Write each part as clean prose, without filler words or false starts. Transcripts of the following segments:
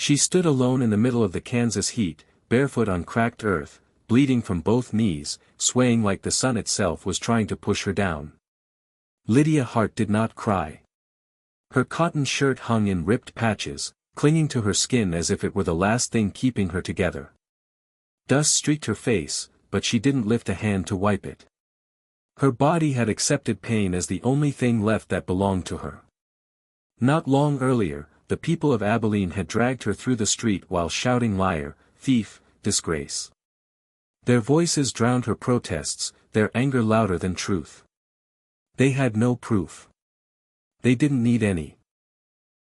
She stood alone in the middle of the Kansas heat, barefoot on cracked earth, bleeding from both knees, swaying like the sun itself was trying to push her down. Lydia Hart did not cry. Her cotton shirt hung in ripped patches, clinging to her skin as if it were the last thing keeping her together. Dust streaked her face, but she didn't lift a hand to wipe it. Her body had accepted pain as the only thing left that belonged to her. Not long earlier, the people of Abilene had dragged her through the street while shouting liar, thief, disgrace. Their voices drowned her protests, their anger louder than truth. They had no proof. They didn't need any.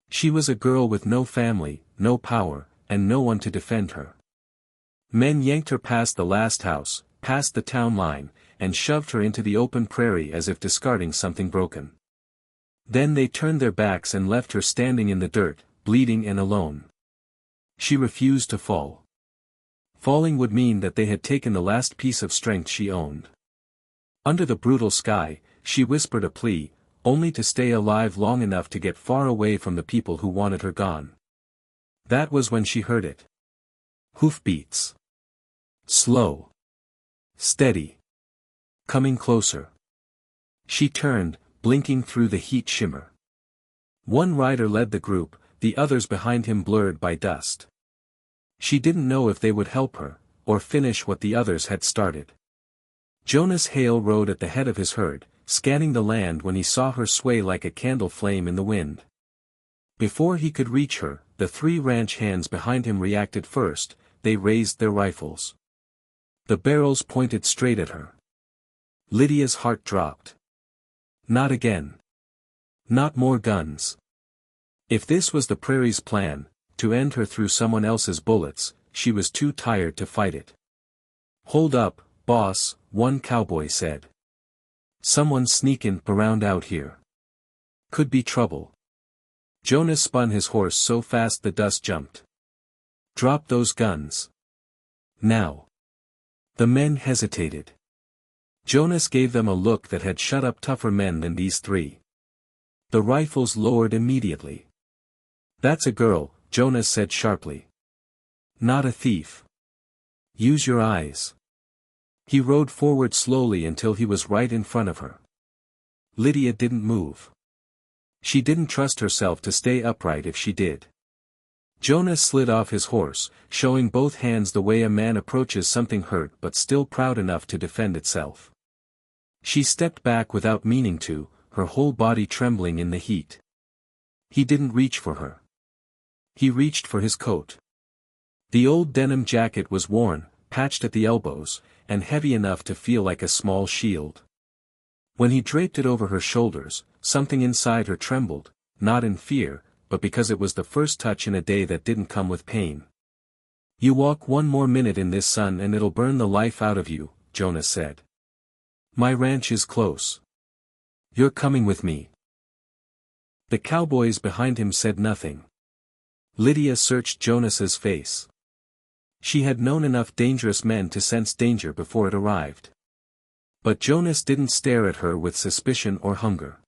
She was a girl with no family, no power, and no one to defend her. Men yanked her past the last house, past the town line, and shoved her into the open prairie as if discarding something broken. Then they turned their backs and left her standing in the dirt, bleeding and alone. She refused to fall. Falling would mean that they had taken the last piece of strength she owned. Under the brutal sky, she whispered a plea, only to stay alive long enough to get far away from the people who wanted her gone. That was when she heard it. Hoofbeats. Slow. Steady. Coming closer. She turned, blinking through the heat shimmer. One rider led the group, the others behind him blurred by dust. She didn't know if they would help her, or finish what the others had started. Jonas Hale rode at the head of his herd, scanning the land when he saw her sway like a candle flame in the wind. Before he could reach her, the 3 ranch hands behind him reacted first. They raised their rifles. The barrels pointed straight at her. Lydia's heart dropped. Not again. Not more guns. If this was the prairie's plan, to end her through someone else's bullets, she was too tired to fight it. "Hold up, boss," one cowboy said. "Someone sneaking around out here. Could be trouble." Jonas spun his horse so fast the dust jumped. "Drop those guns. Now." The men hesitated. Jonas gave them a look that had shut up tougher men than these 3. The rifles lowered immediately. "That's a girl," Jonas said sharply. "Not a thief. Use your eyes." He rode forward slowly until he was right in front of her. Lydia didn't move. She didn't trust herself to stay upright if she did. Jonas slid off his horse, showing both hands the way a man approaches something hurt but still proud enough to defend itself. She stepped back without meaning to, her whole body trembling in the heat. He didn't reach for her. He reached for his coat. The old denim jacket was worn, patched at the elbows, and heavy enough to feel like a small shield. When he draped it over her shoulders, something inside her trembled, not in fear, but because it was the first touch in a day that didn't come with pain. "You walk one more minute in this sun and it'll burn the life out of you," Jonas said. "My ranch is close. You're coming with me." The cowboys behind him said nothing. Lydia searched Jonas's face. She had known enough dangerous men to sense danger before it arrived. But Jonas didn't stare at her with suspicion or hunger.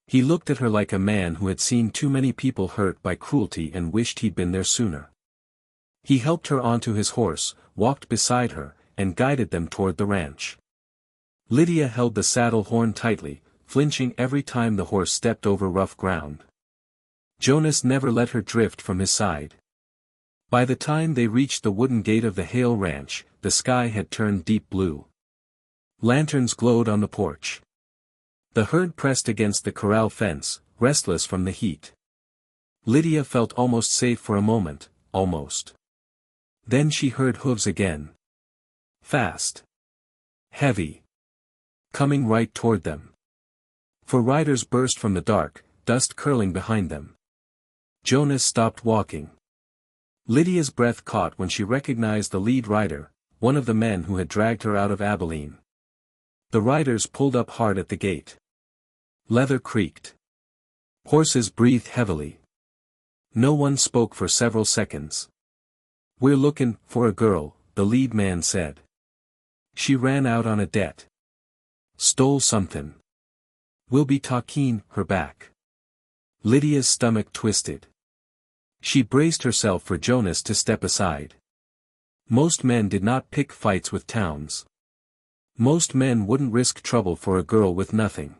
He looked at her like a man who had seen too many people hurt by cruelty and wished he'd been there sooner. He helped her onto his horse, walked beside her, and guided them toward the ranch. Lydia held the saddle horn tightly, flinching every time the horse stepped over rough ground. Jonas never let her drift from his side. By the time they reached the wooden gate of the Hale Ranch, the sky had turned deep blue. Lanterns glowed on the porch. The herd pressed against the corral fence, restless from the heat. Lydia felt almost safe for a moment, almost. Then she heard hooves again. Fast. Heavy. Coming right toward them. 4 riders burst from the dark, dust curling behind them. Jonas stopped walking. Lydia's breath caught when she recognized the lead rider, one of the men who had dragged her out of Abilene. The riders pulled up hard at the gate. Leather creaked. Horses breathed heavily. No one spoke for several seconds. "We're looking for a girl," the lead man said. "She ran out on a debt. Stole something. We'll be talking her back." Lydia's stomach twisted. She braced herself for Jonas to step aside. Most men did not pick fights with towns. Most men wouldn't risk trouble for a girl with nothing.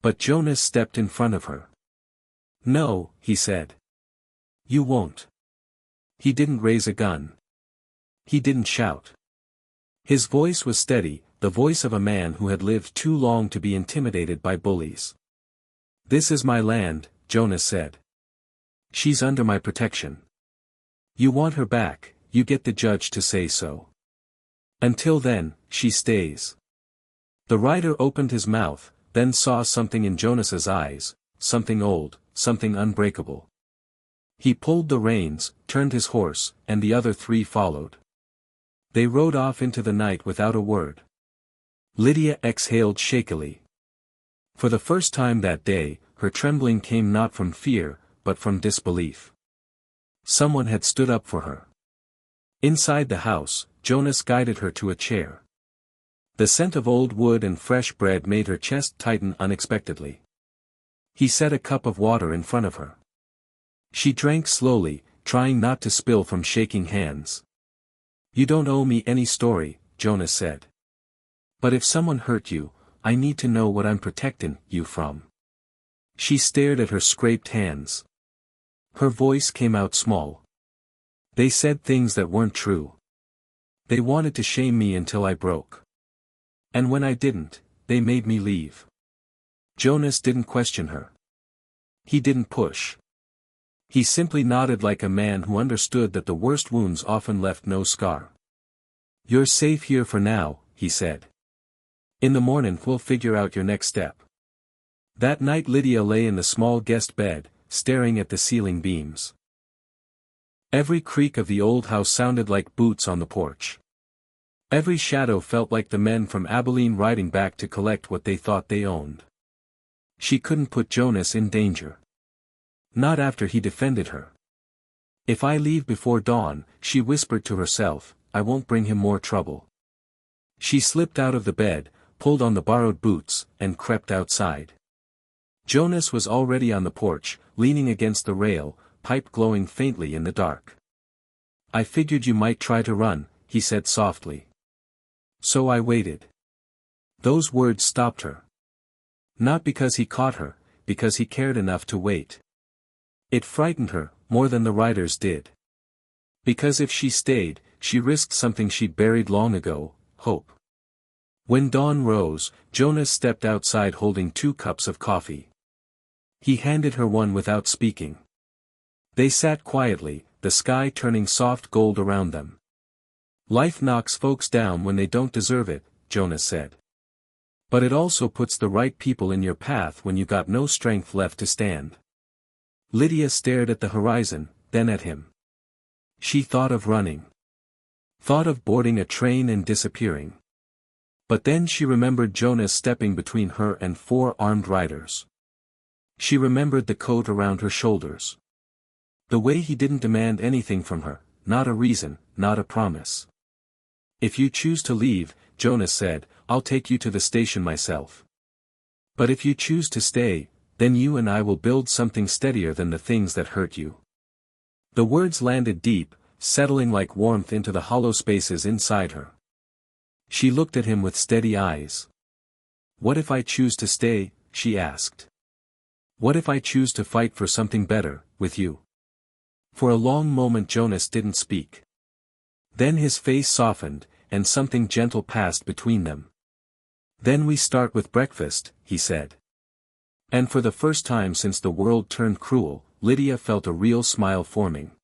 But Jonas stepped in front of her. "No," he said. "You won't." He didn't raise a gun. He didn't shout. His voice was steady, the voice of a man who had lived too long to be intimidated by bullies. "This is my land," Jonas said. "She's under my protection. You want her back, you get the judge to say so. Until then, she stays." The rider opened his mouth, then saw something in Jonas's eyes, something old, something unbreakable. He pulled the reins, turned his horse, and the other three followed. They rode off into the night without a word. Lydia exhaled shakily. For the first time that day, her trembling came not from fear, but from disbelief. Someone had stood up for her. Inside the house, Jonas guided her to a chair. The scent of old wood and fresh bread made her chest tighten unexpectedly. He set a cup of water in front of her. She drank slowly, trying not to spill from shaking hands. "You don't owe me any story," Jonas said. "But if someone hurt you, I need to know what I'm protecting you from." She stared at her scraped hands. Her voice came out small. "They said things that weren't true. They wanted to shame me until I broke. And when I didn't, they made me leave." Jonas didn't question her. He didn't push. He simply nodded like a man who understood that the worst wounds often left no scar. "You're safe here for now," he said. "In the morning we'll figure out your next step." That night Lydia lay in the small guest bed, staring at the ceiling beams. Every creak of the old house sounded like boots on the porch. Every shadow felt like the men from Abilene riding back to collect what they thought they owned. She couldn't put Jonas in danger. Not after he defended her. "If I leave before dawn," she whispered to herself, "I won't bring him more trouble." She slipped out of the bed, pulled on the borrowed boots, and crept outside. Jonas was already on the porch, leaning against the rail, pipe glowing faintly in the dark. "I figured you might try to run," he said softly. "So I waited." Those words stopped her. Not because he caught her, because he cared enough to wait. It frightened her, more than the riders did. Because if she stayed, she risked something she'd buried long ago, hope. When dawn rose, Jonas stepped outside holding 2 cups of coffee. He handed her one without speaking. They sat quietly, the sky turning soft gold around them. "Life knocks folks down when they don't deserve it," Jonas said. "But it also puts the right people in your path when you got no strength left to stand." Lydia stared at the horizon, then at him. She thought of running. Thought of boarding a train and disappearing. But then she remembered Jonas stepping between her and 4 armed riders. She remembered the coat around her shoulders. The way he didn't demand anything from her, not a reason, not a promise. "If you choose to leave," Jonas said, "I'll take you to the station myself. But if you choose to stay, then you and I will build something steadier than the things that hurt you." The words landed deep, settling like warmth into the hollow spaces inside her. She looked at him with steady eyes. "What if I choose to stay?" she asked. "What if I choose to fight for something better, with you?" For a long moment Jonas didn't speak. Then his face softened, and something gentle passed between them. "Then we start with breakfast," he said. And for the first time since the world turned cruel, Lydia felt a real smile forming.